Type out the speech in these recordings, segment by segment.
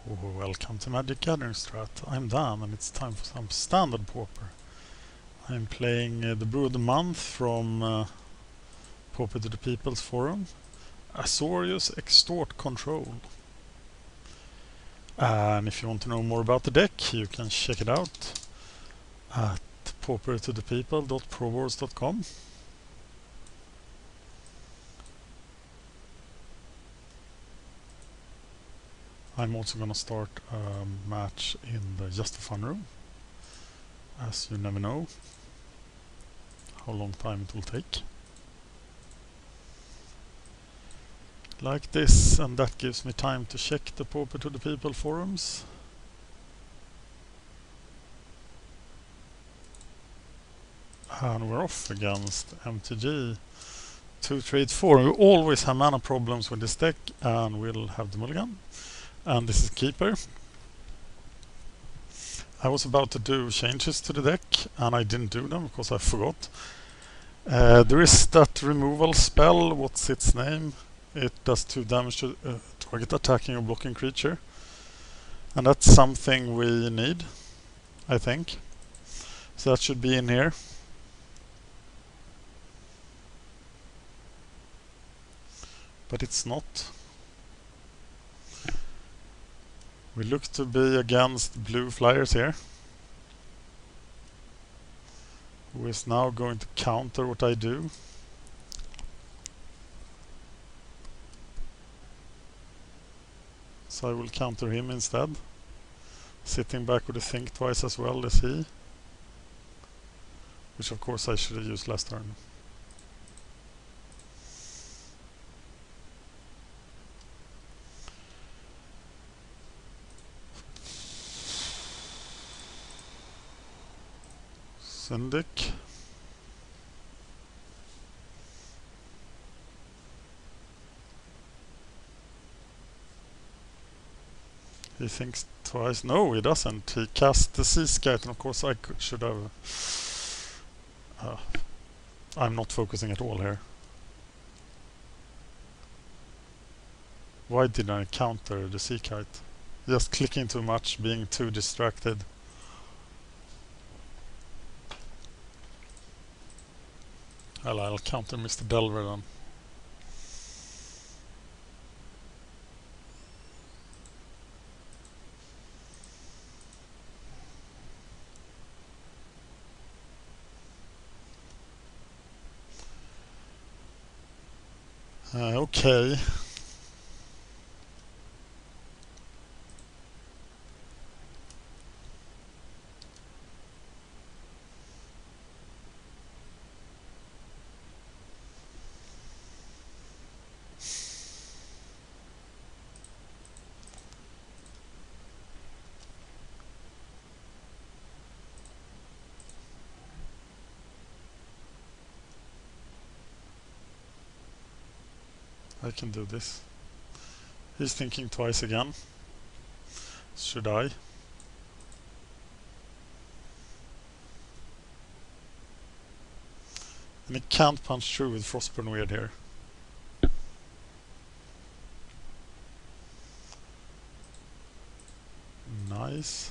Welcome to MagicGatheringStrat. I'm Dan and it's time for some Standard Pauper. I'm playing the Brew of the Month from Pauper to the People's Forum. Azorius Extort Control. And if you want to know more about the deck, you can check it out at paupertothepeople.prowars.com. I'm also going to start a match in the Just for Fun room, as you never know how long time it will take. Like this, and that gives me time to check the Pauper to the People forums. And we're off against MTG 234. We always have mana problems with this deck, and we'll have the mulligan. And this is Keeper. I was about to do changes to the deck and I didn't do them because I forgot. There is that removal spell, what's its name? It does 2 damage to target attacking or blocking creature. And that's something we need, I think. So that should be in here. But it's not. We look to be against blue flyers here, who is now going to counter what I do. So I will counter him instead, sitting back with a think twice as well as he, which of course I should have used last turn. Syndic. He thinks twice. No, he doesn't. He cast the Sea Scout, and of course I should have. I'm not focusing at all here. Why didn't I counter the Sea Kite? Just clicking too much, being too distracted. Well, I'll counter Mr. Delver then. Okay. I can do this. He's thinking twice again. Should I? And he can't punch through with Frostburn Weird here. Nice.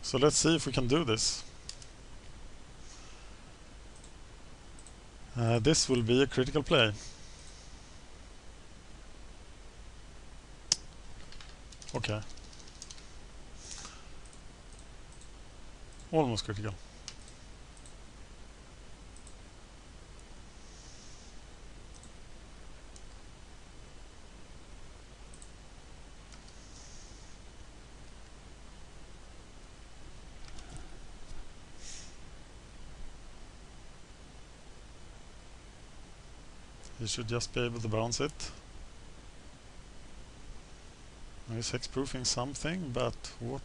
So let's see if we can do this. This will be a critical play. Okay. Almost critical. He should just be able to bounce it. He's hexproofing something, but what?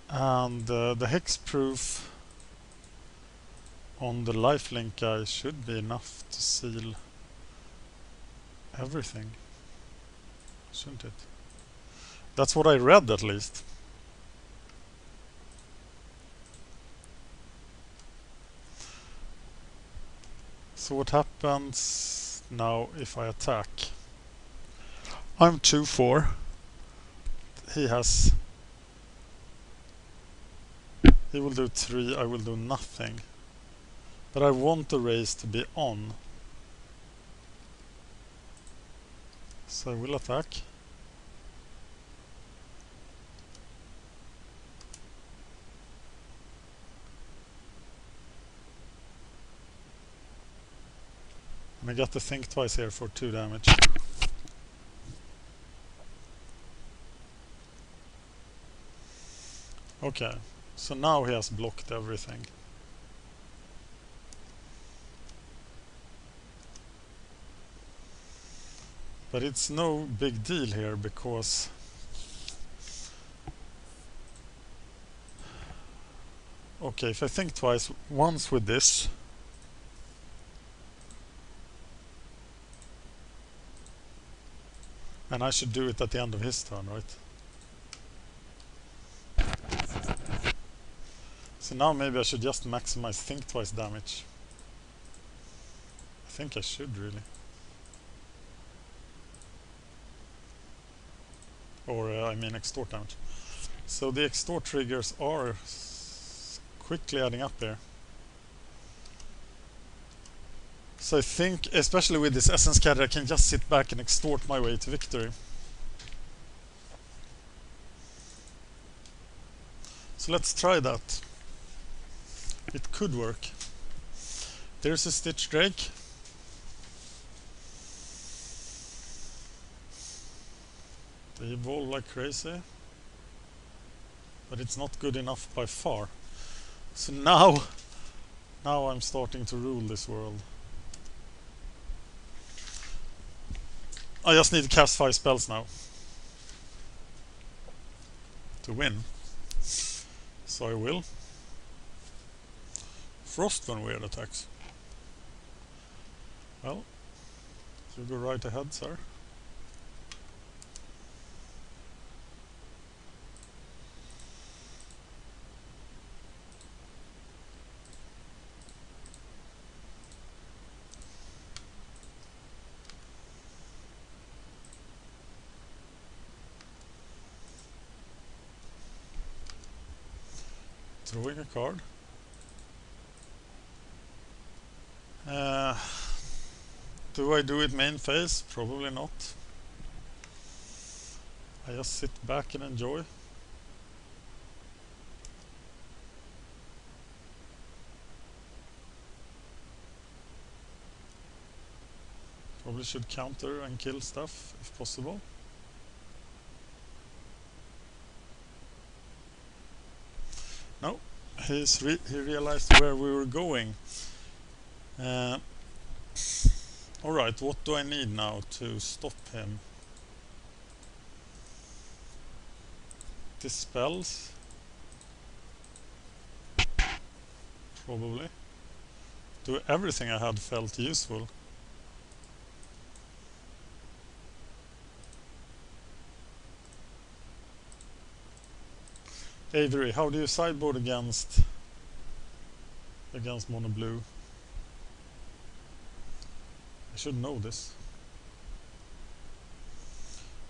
And the hexproof on the lifelink guy should be enough to seal everything, shouldn't it? That's what I read, at least. So what happens now if I attack? I'm 2-4. He will do 3, I will do nothing. But I want the race to be on. So I will attack. And I got to think twice here for 2 damage. Okay, so now he has blocked everything. But it's no big deal here because okay, if I think twice, once with this, and I should do it at the end of his turn, right? So now maybe I should just maximize think twice damage. I think I should really. Or I mean extort damage. So the extort triggers are quickly adding up here. So I think, especially with this essence scatter, I can just sit back and extort my way to victory. So let's try that. It could work. There's a Stitch Drake. They evolve like crazy. But it's not good enough by far. So now I'm starting to rule this world. I just need to cast 5 spells now to win. So I will. Frost when weird attacks. Well, you go right ahead, sir. Drawing a card. Do I do it main phase? Probably not. I just sit back and enjoy. Probably should counter and kill stuff if possible. No, he realized where we were going. Alright, what do I need now to stop him? Dispels? Probably. Do everything I had felt useful. Avery, how do you sideboard against mono blue? I should know this.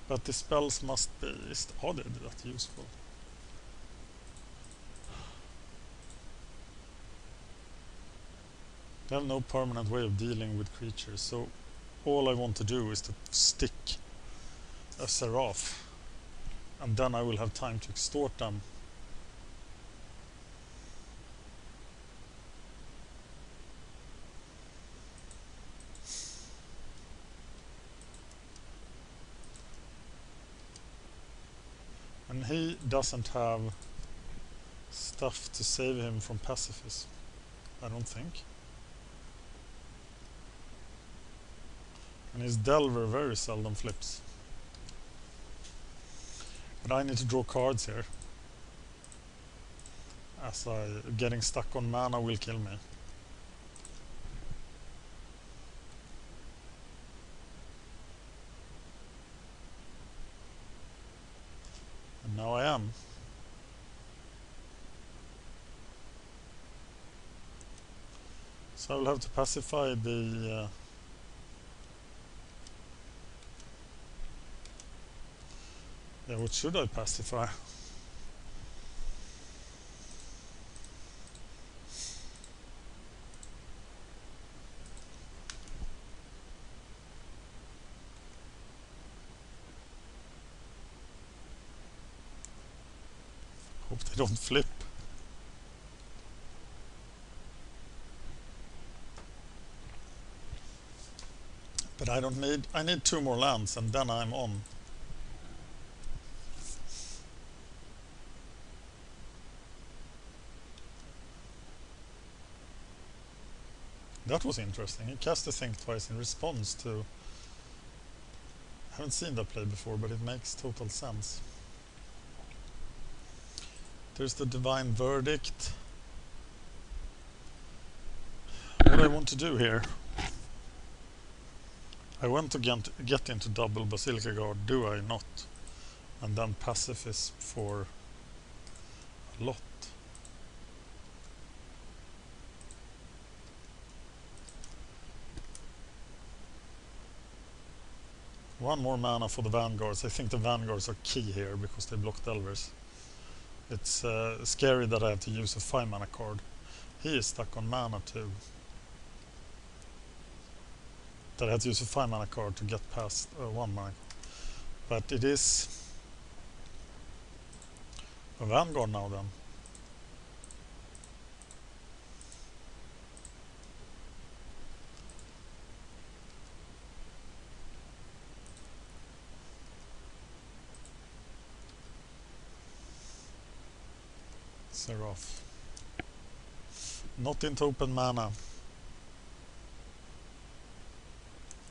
But the spells must be... are they that useful? They have no permanent way of dealing with creatures, so all I want to do is to stick a Seraph, and then I will have time to extort them. And he doesn't have stuff to save him from pacifism, I don't think. And his Delver very seldom flips. But I need to draw cards here. As getting stuck on mana will kill me. Now I am. So I'll have to pacify the... yeah, what should I pacify? Hope they don't flip. But I don't need... I need 2 more lands and then I'm on. That was interesting. He cast the thing twice in response to... I haven't seen that play before, but it makes total sense. There's the Divine Verdict. What I want to do here... I want to get into double Basilica Guard, do I not? And then Pacifist for a lot. One more mana for the Vanguards. I think the Vanguards are key here because they block Delvers. It's scary that I have to use a 5 mana card. He is stuck on mana too. That I had to use a 5 mana card to get past 1 mana. But it is a Vanguard now then. Seraph. Not into open mana.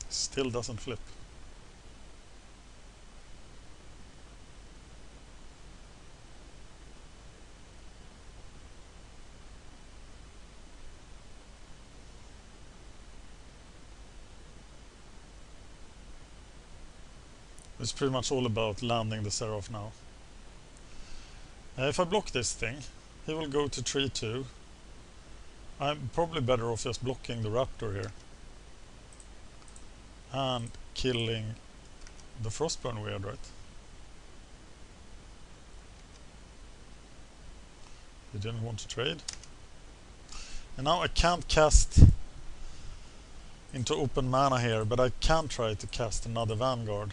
Still doesn't flip. It's pretty much all about landing the Seraph now. If I block this thing, he will go to 3-2. I'm probably better off just blocking the Raptor here. And killing the Frostburn Weird, right? You didn't want to trade. And now I can't cast into open mana here, but I can try to cast another Vanguard.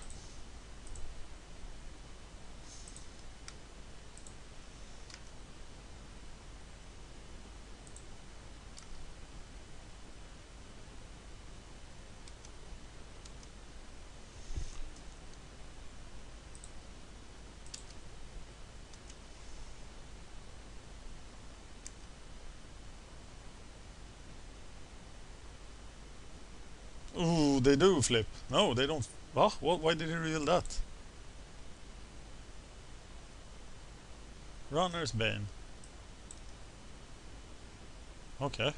Ooh, they do flip. No, they don't. What? Why did he reveal that? Runner's Bane. Okay.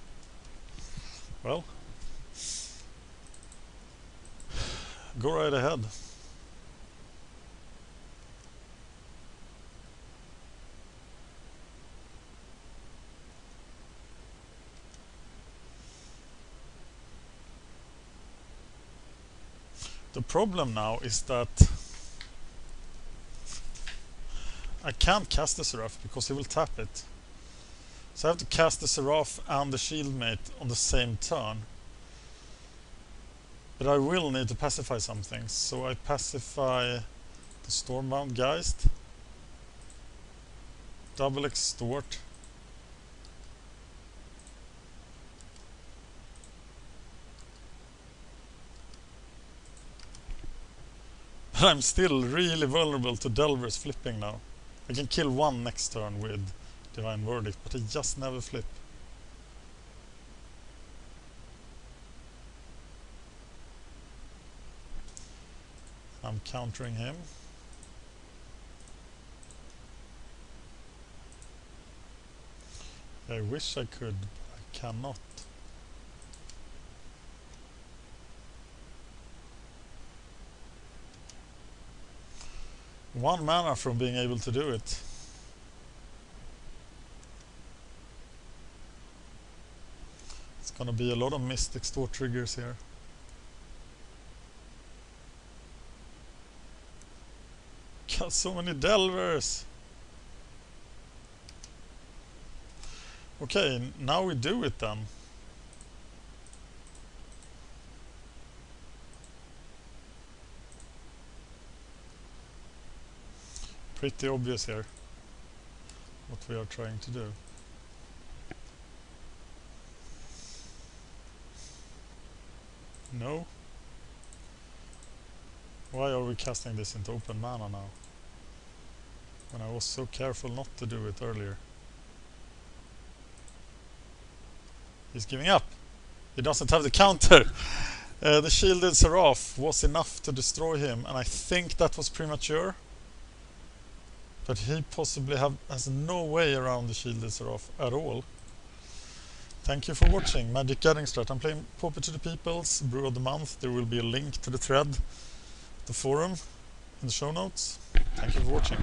Well. Go right ahead. The problem now is that I can't cast the Seraph because he will tap it. So I have to cast the Seraph and the Shieldmate on the same turn. But I will need to pacify something, so I pacify the Stormbound Geist, double Extort, but I'm still really vulnerable to Delvers flipping now. I can kill one next turn with Divine Verdict, but I just never flip. I'm countering him. I wish I could, but I cannot. 1 mana from being able to do it. It's gonna be a lot of Mystic Store triggers here. Got so many Delvers! Okay, now we do it then. Pretty obvious here what we are trying to do. No? Why are we casting this into open mana now? When I was so careful not to do it earlier. He's giving up. He doesn't have the counter. The Shielded Seraph was enough to destroy him, and I think that was premature. But he possibly has no way around the Shielded Seraph at all. Thank you for watching MagicGatheringStrat. I'm playing Pauper to the Peoples, Brew of the Month. There will be a link to the thread, the forum, in the show notes. Thank you for watching.